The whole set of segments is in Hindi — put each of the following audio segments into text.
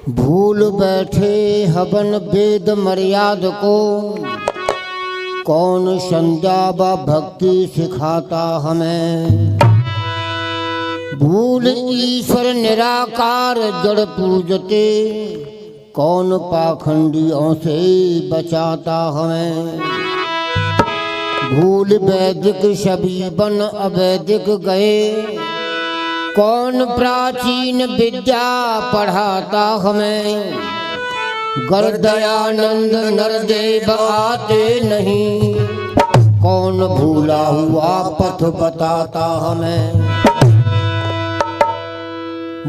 भूल बैठे हवन वेद मर्याद को, कौन संध्या व भक्ति सिखाता हमें। भूल ईश्वर निराकार जड़ पूजते, कौन पाखंडियों से बचाता हमें। भूल वैदिक सभी बन अवैदिक गए, कौन प्राचीन विद्या पढ़ाता हमें। गर दयानंद नरदेव आते नहीं, कौन भूला हुआ पथ बताता हमें।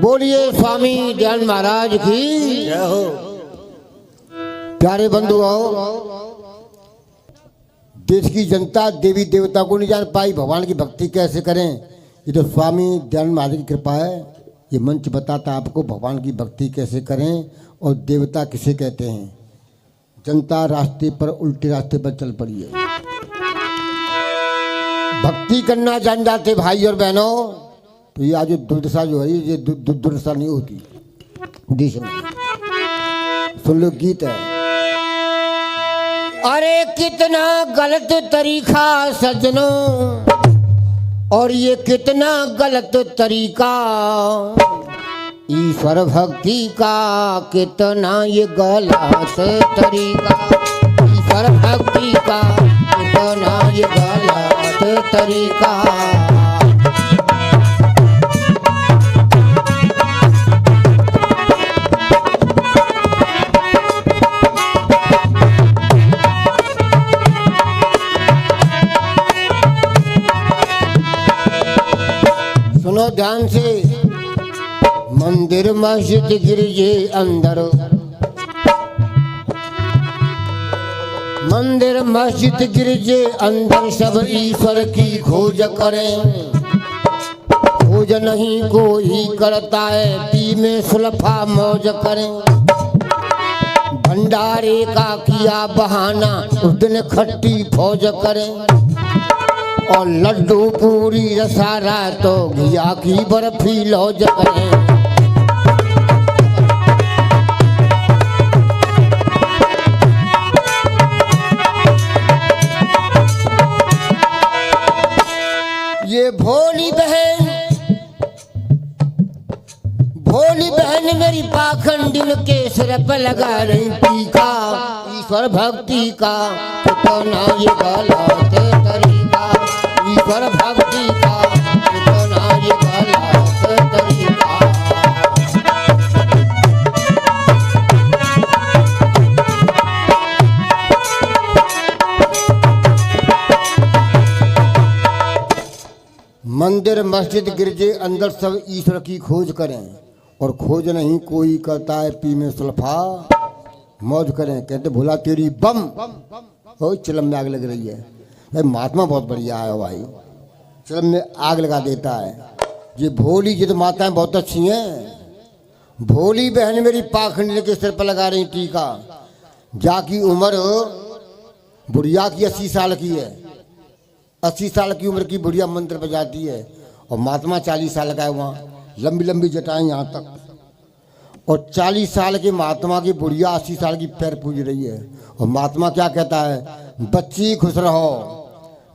बोलिए स्वामी दयानंद महाराज की जय हो। प्यारे बंधुओं, देश की जनता देवी देवता को नहीं जान पाई, भगवान की भक्ति कैसे करें। ये तो स्वामी दयानंद महाराज की कृपा है। ये मंच बताता आपको भगवान की भक्ति कैसे करें और देवता किसे कहते हैं। जनता रास्ते पर उल्टे रास्ते पर चल पड़ी है। भक्ति करना जान जाते भाई और बहनों, तो ये आज दुर्दशा जो है, ये दुर्दशा नहीं होती देश में। सुन लो, गीत है। अरे कितना गलत तरीका सजनों, और ये कितना गलत तरीका ईश्वर भक्ति का, कितना ये गलत तरीका ईश्वर भक्ति का, कितना ये गलत तरीका। सुनो ध्यान से। मंदिर मस्जिद गिरजे अंदर, मंदिर मस्जिद गिरजे अंदर, सब ईश्वर की खोज करें। खोज नहीं कोई करता है, पी में सुलफा मौज करें। भंडारे का किया बहाना, उस दिन खट्टी फौज करें। और लड्डू पूरी रसारा तो घिया की बर्फी लौज करें। ये भोली बहन मेरी पाखंडिन के सिर पर लगा रही टीका, ईश्वर भक्ति का कितना ये गलत तरीका, ईश्वर भक्ति का कितना ये गलत तरीका। मंदिर मस्जिद गिरजे अंदर, सब ईश्वर की खोज करें। और खोज नहीं कोई करता है, पी में सुल्फा मौज करें। कहते भोला तेरी बम हो, चिलम में आग लग रही है। भाई महात्मा बहुत बढ़िया है भाई, चिलम में आग लगा देता है। ये भोली जिद माताएं बहुत अच्छी हैं। भोली बहन मेरी पाखंडी के सिर पर लगा रही टीका। जाकी उम्र बुढ़िया की 80 साल की है। 80 साल की उम्र की बुढ़िया मंत्र बजाती है, और महात्मा 40 साल का है। वहाँ लंबी लंबी जटाएं यहाँ तक। और 40 साल के महात्मा की बुढ़िया 80 साल की पैर पूज रही है। और महात्मा क्या कहता है, बच्ची खुश रहो।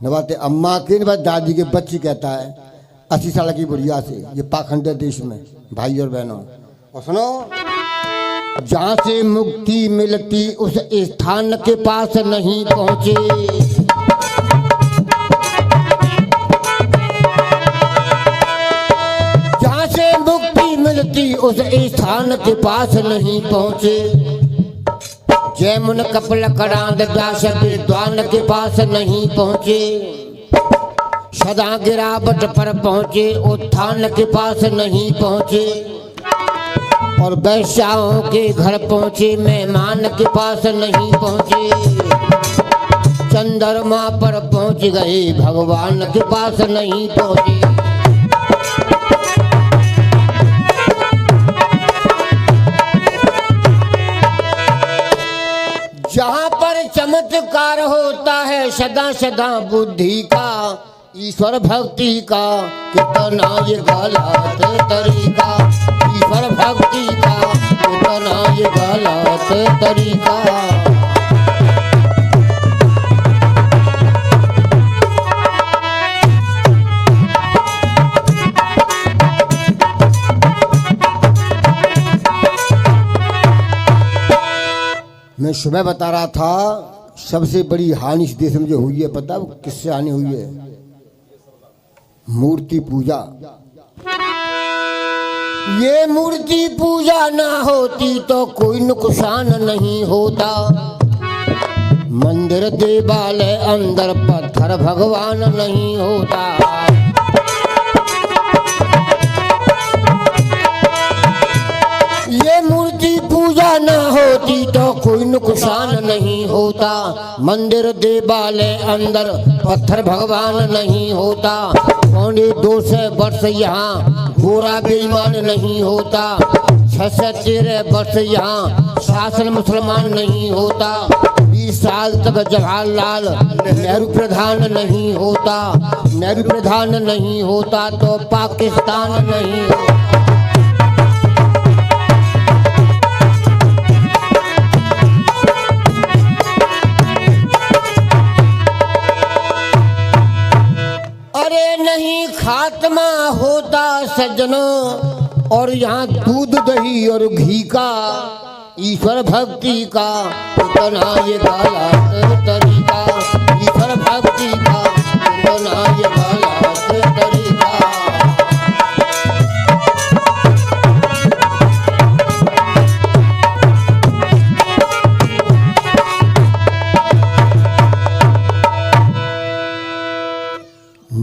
न बात अम्मा की, न बात दादी के, बच्ची कहता है 80 साल की बुढ़िया से। ये पाखंड देश में भाई और बहनों। और सुनो, जहाँ से मुक्ति मिलती उस स्थान के पास नहीं पहुँचे। उस स्थान के पास नहीं पहुँचे। जैमुन कपल करांद व्यास विद्वान के पास नहीं पहुँचे। सदा गिरावट पर पहुँचे, उत्थान के पास नहीं पहुँचे। और वैश्याओं के घर पहुँचे, मेहमान के पास नहीं पहुँचे। चंद्रमा पर पहुँच गए, भगवान के पास नहीं पहुँचे। जहाँ पर चमत्कार होता है सदा सदा बुद्धि का, ईश्वर भक्ति का कितना ये गलत तरीका, ईश्वर भक्ति का कितना तरीका। मैं सुबह बता रहा था सबसे बड़ी हानि इस देश में जो हुई है, पता किससे हानि हुई है? मूर्ति पूजा। ये मूर्ति पूजा ना होती तो कोई नुकसान नहीं होता। मंदिर देवालय अंदर पत्थर भगवान नहीं होता। ये मूर्ति पूजा न होती तो कोई नुकसान नहीं होता। मंदिर देवालय अंदर पत्थर भगवान नहीं होता। 200 वर्ष यहाँ गोरा बेईमान नहीं होता। 613 वर्ष यहाँ शासन मुसलमान नहीं होता। 20 साल तक जवाहरलाल नेहरू प्रधान नहीं होता। नेहरू प्रधान नहीं होता तो पाकिस्तान नहीं होता। नहीं खात्मा होता सज्जनों, और यहाँ दूध दही और घी का ईश्वर भक्ति का इतना ये गलत तरीका। ईश्वर भक्ति का इतना ये गलत तरीका।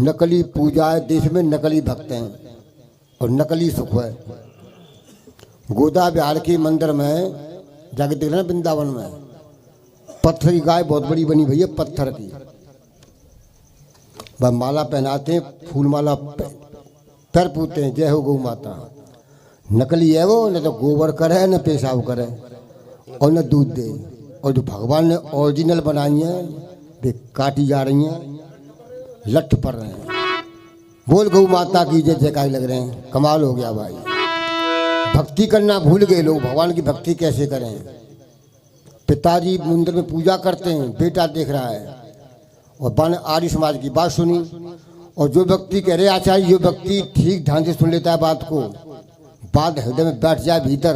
नकली पूजा है देश में, नकली भक्त हैं और नकली सुख है। गोदा बिहार के मंदिर में जाके देख लेना, वृंदावन में पत्थर की गाय बहुत बड़ी बनी भैया, पत्थर की। वह माला पहनाते हैं, फूल माला पैर पूछते हैं, जय हो गौ माता। नकली है वो, न तो गोबर करे न पेशाब करे और न दूध दे। और जो भगवान ने ओरिजिनल बनाई हैं वे काटी जा रही हैं, लठ पड़ रहे हैं। बोल गौ माता की जय जयकार लग रहे हैं। कमाल हो गया भाई, भक्ति करना भूल गए लोग। भगवान की भक्ति कैसे करें? पिताजी मंदिर में पूजा करते हैं, बेटा देख रहा है और बन आर्य समाज की बात सुनी। और जो व्यक्ति कह रहे आचार्य, जो व्यक्ति ठीक ढंग से सुन लेता है बात को, बात हृदय में बैठ जाए भीतर,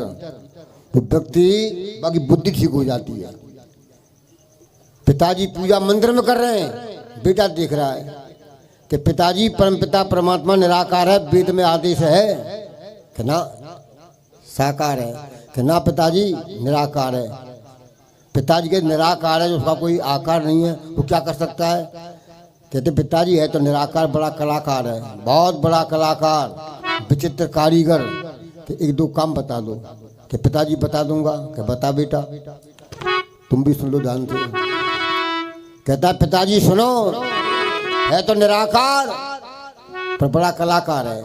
तो व्यक्ति बाकी बुद्धि ठीक हो जाती है। पिताजी पूजा मंदिर में कर रहे हैं, बेटा देख रहा है कि पिताजी परमपिता परमात्मा निराकार है, वेद में आदेश है कि ना साकार है, कि ना पिताजी निराकार है। पिताजी के निराकार है, उसका कोई आकार नहीं है, वो क्या कर सकता है? कहते पिताजी है तो निराकार, बड़ा कलाकार है, बहुत बड़ा कलाकार, विचित्र कारीगर। कि एक दो काम बता दो। कि पिताजी बता दूंगा। कि बता बेटा, तुम भी सुन लो ध्यान से। कहता है पिताजी सुनो, है तो निराकार पर बड़ा कलाकार है।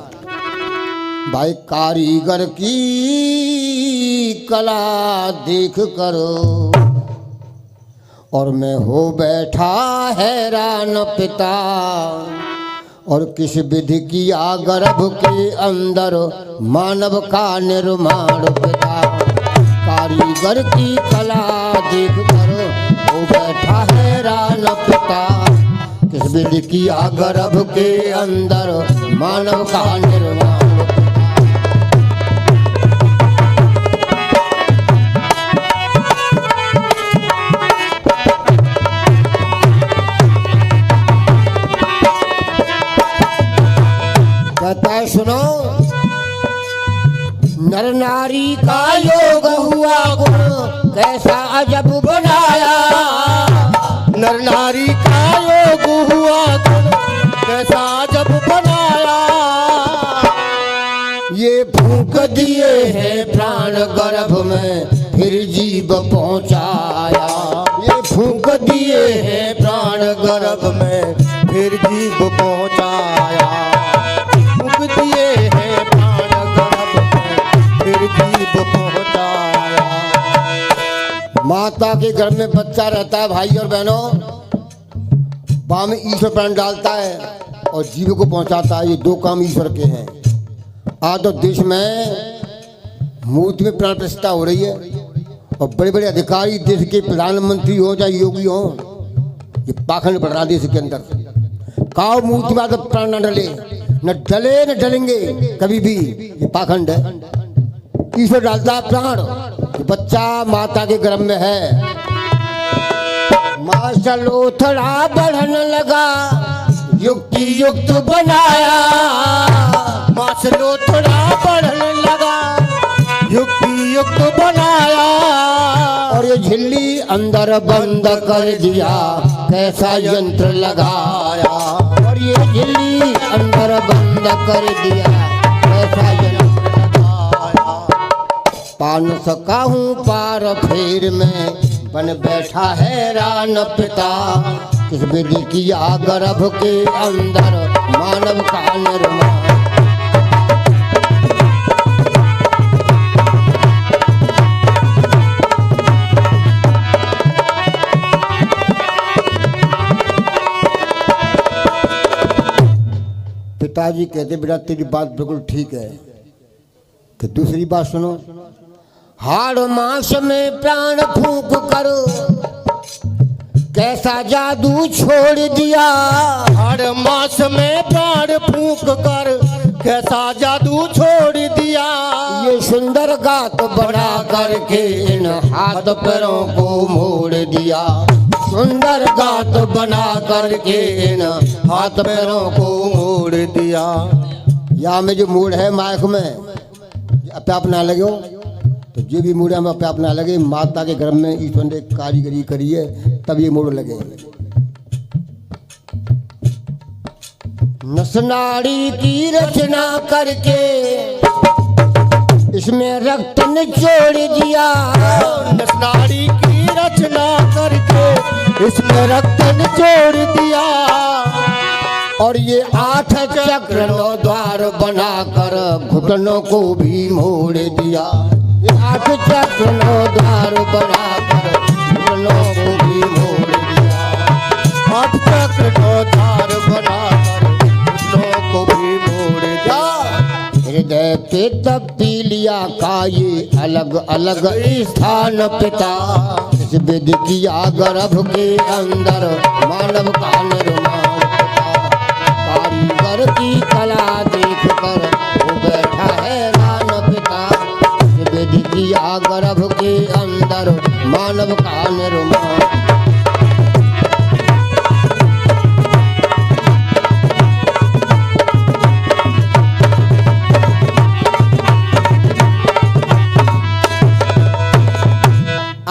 भाई कारीगर की कला देख करो, और मैं हो बैठा हैरान पिता। और किस विधि किया गर्भ के अंदर मानव का निर्माण पिता। कारीगर की कला देख करो, हो बैठा हैरान पिता। किस विधि किया गर्भ के अंदर मानव का निर्माण। कहता है सुनो, नर नारी का योग हुआ गुण कैसा अजब बनाया। नर नारी का योग हुआ गुण कैसा अजब बनाया। ये फूंक दिए हैं प्राण गर्भ में फिर जीव पहुंचाया। ये फूंक दिए हैं प्राण गर्भ में फिर जीव पहुंचाया। फूंक दिए हैं प्राण गर्भ में फिर जीव पहुंचाया। माता के गर्भ में बच्चा रहता है भाई और बहनों, बाँ में ईश्वर प्राण डालता है और जीव को पहुंचाता है। ये दो काम ईश्वर के हैं। आज तो देश में मूर्ति में प्राण प्रतिष्ठा हो रही है और बड़े बड़े अधिकारी देश के प्रधानमंत्री हो चाहे योगी हो, ये पाखंड बढ़ रहा देश के अंदर। काव मूर्ति बात प्राण न डले, न डले न डलेंगे कभी भी, ये पाखंड है। ईश्वर डालता है प्राण, बच्चा माता के गर्भ में है। मां लोथड़ा बढ़न लगा, युक्ति युक्त बनाया। मां लोथड़ा बढ़न लगा, युक्ति युक्त बनाया। और ये झिल्ली अंदर बंद कर दिया, कैसा यंत्र लगाया। और ये झिल्ली अंदर बंद कर दिया, कैसा यंत्र लगाया। पा न सका हूँ पार फेर में, बन बैठा हैरान पिता। किस विधि किया गर्भ के अंदर मानव का निर्माण। पिताजी कहते बेटा तेरी बात बिल्कुल ठीक है, कि दूसरी बात सुनो। हाड़ मास में प्राण फूंक कर कैसा जादू छोड़ दिया। हाड़ मास में प्राण फूंक कर कैसा जादू छोड़ दिया। ये सुंदर गात बड़ा करके इन हाथ पैरों को मोड़ दिया। सुंदर गात बना करके इन हाथ पैरों को मोड़ दिया। यहाँ में जो मोड़ है माइक में अपने आप ना लगे हो, तो जो भी मोड़ है अपने आप ना लगे। माता के गर्भ में ईश्वर ने कारीगरी करी है, तब ये मोड़ लगे। नसनाड़ी की रचना करके इसमें रक्त निचोड़ दिया। नसनाड़ी की रचना करके इसमें रक्त निचोड़ दिया। और ये 8 चक्र 9 द्वार बनाकर घुटनों को भी मोड़ दिया। ये 8 चक्र 9 द्वार बनाकर घुटनों को भी मोड़ दिया। 8 चक्र 9 द्वार बनाकर घुटनों को भी मोड़ दिया। हृदय पे तब्दीलिया का ये अलग अलग स्थान पिता। इस विधि किया गर्भ के अंदर मानव का निर्माण। कारीगर की कला देख कर वो बैठा हैरान पिता। इस विधि किया गर्भ के अंदर मानव का निर्माण।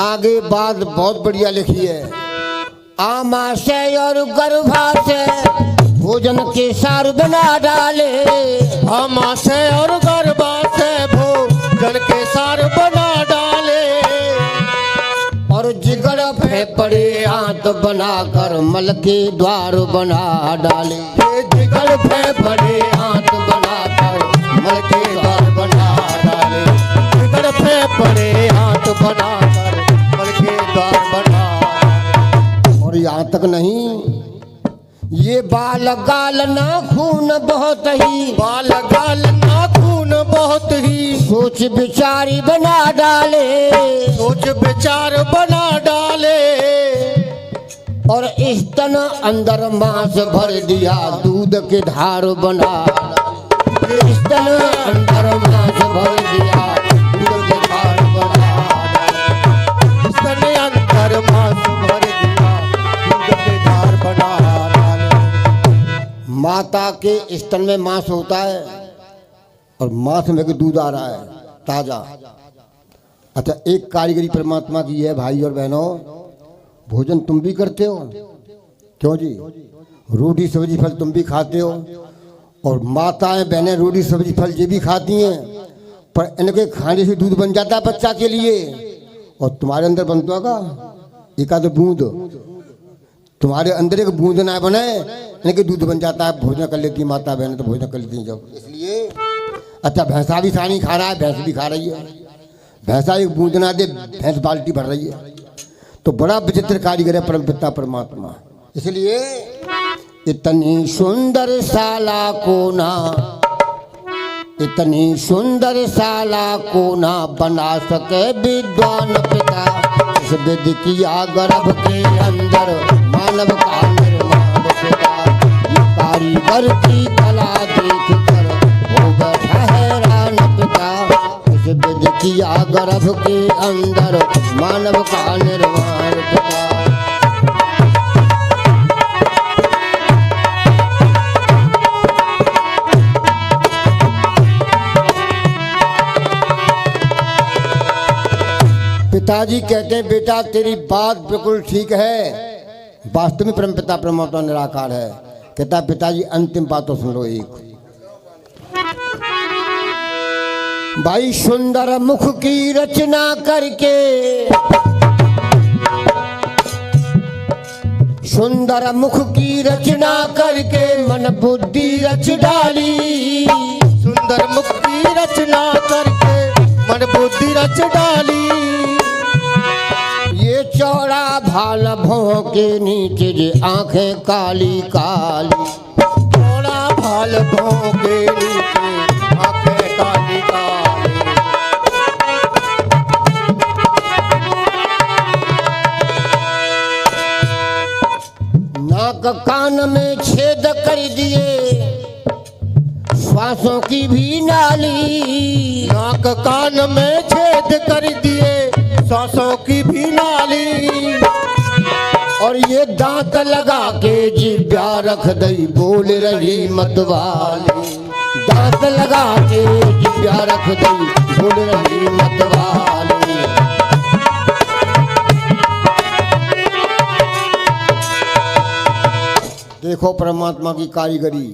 आगे बात बहुत बढ़िया लिखी है। आमाशय और गर्भाशय भोजन के सार बना डाले। आमाशय और गर्भाशय भोजन के सार बना डाले। और जिगर फेफड़े आंत बनाकर मल के द्वार बना डाले। ये जिगर फेफड़े आंत बनाकर मल के द्वार बना डाले। जिगर फेफड़े आंत बनाकर मल के द्वार बना डाले। और यहाँ तक नहीं, ये बाल गाल नाखून बहुत ही। बाल गाल नाखून बहुत ही। सोच विचारी बना डाले। सोच विचार बना डाले। और स्तन अंदर मांस भर दिया, दूध के धार बना डाले। स्तन अंदर मांस भर दिया, दूध के धार बना डाले। स्तन अंदर मांस भर दिया, दूध के धार बना डाले। माता के स्तन में मांस होता है और मांस में के दूध आ रहा है ताजा। अच्छा, एक कारीगरी परमात्मा की है भाई और बहनों। भोजन तुम भी करते हो, क्यों जी? रोटी सब्जी फल तुम भी खाते हो, और माताएं बहनें रोटी सब्जी फल ये भी खाती हैं, पर इनके खाने से दूध बन जाता है बच्चा के लिए। और तुम्हारे अंदर बनता होगा एक आध बूंद, तुम्हारे अंदर एक बूंद ना बने, इनके दूध बन जाता है। भोजन कर लेती माता बहन, तो भोजन कर लेती हैं जब। इसलिए अच्छा, भैंसा भी सानी खा रहा है, भैंस भी खा रही है। भैंसा एक बूंद ना दे, भैंस बाल्टी भर रही है। तो बड़ा विचित्र कारीगर है परमपिता परमात्मा। इसलिए इतनी सुंदर शाला को ना इतनी सुंदर शाला को ना बना सके विद्वान पिता। इस विधि किया गर्भ के अंदर मानव का निर्माण पिता। ये कारीगर की कला देख कर हो बैठा हैरान पिता। इस विधि किया गर्भ के अंदर मानव का निर्माण पिता। पिताजी कहते हैं बेटा तेरी बात बिल्कुल ठीक है, वास्तव में परम पिता परमात्मा निराकार है। कहता पिताजी अंतिम बात तो सुन लो एक। भाई सुंदर मुख की रचना करके, सुंदर मुख की रचना करके मन बुद्धि रच डाली। सुंदर मुख की रचना करके मन बुद्धि रच डाली। ये चौड़ा भाल भों के नीचे जे आंखें काली काली। चौड़ा भाल भों के नीचे आंखें काली काली। नाक कान में छेद कर दिए, श्वासों की भी नाली। नाक कान में छेद कर दिए, सांसों की भी नाली। और ये दांत लगा के जिब्या रख दई बोल रही मतवाली। दांत लगा के जिब्या रख दई बोल रही मतवाली। देखो परमात्मा की कारीगरी।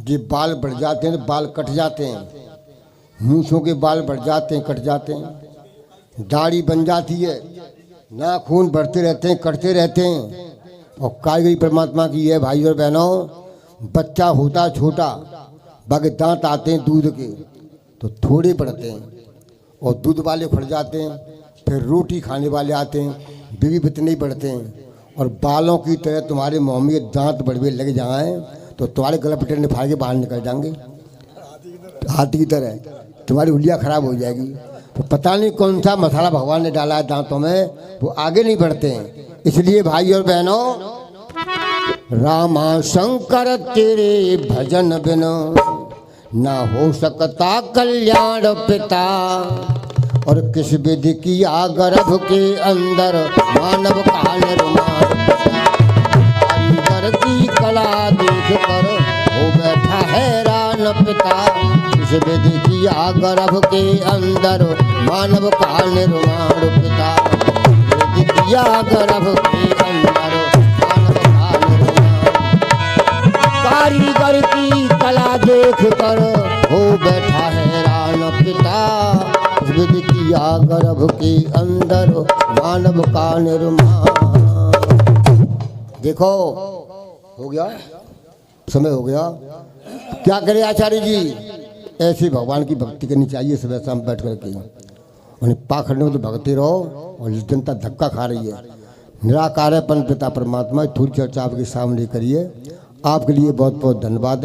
ये बाल बढ़ जाते हैं, बाल कट जाते हैं, मूंछों के बाल बढ़ जाते हैं, कट जाते हैं, दाढ़ी बन जाती है, नाखून बढ़ते रहते हैं, कटते रहते हैं। और कारीगरी परमात्मा की है भाई और बहनों। बच्चा होता छोटा, बाकी दांत आते हैं दूध के तो थोड़े बढ़ते हैं और दूध वाले फट जाते हैं। फिर रोटी खाने वाले आते हैं, बीवी बच्चे नहीं बढ़ते हैं। और बालों की तरह तुम्हारे मुँह में दांत बढ़वे लग जाएं तो तुम्हारे गला पटेल ने फाड़ के बाहर निकल जाएंगे, हाथी की तरह तुम्हारी उंगलियां खराब हो जाएगी। तो पता नहीं कौन सा मसाला भगवान ने डाला है दांतों में, वो आगे नहीं बढ़ते हैं। इसलिए भाई और बहनों, रामा शंकर तेरे भजन बिना ना हो सकता कल्याण पिता। और किस विधि किया गर्भ के अंदर मानव का निर्माण। कारीगर की कला देख कर हो बैठा हैरान पिता। इस विधि किया गर्भ के अंदर मानव का निर्माण पिता। विधि किया गर्भ के अंदर मानव का निर्माण। कारीगर की कला देख कर हो बैठा हैरान पिता। विधि किया गर्भ के अंदर मानव का निर्माण। देखो हो गया, समय हो गया, क्या करे आचार्य जी। ऐसी भगवान की भक्ति करनी चाहिए सुबह शाम बैठ करके। उन्हें पाखंड में तो भगते रहो और जनता धक्का खा रही है। निराकार है परम पिता परमात्मा। थोड़ी चर्चा आपके सामने करिए। आपके लिए बहुत बहुत धन्यवाद।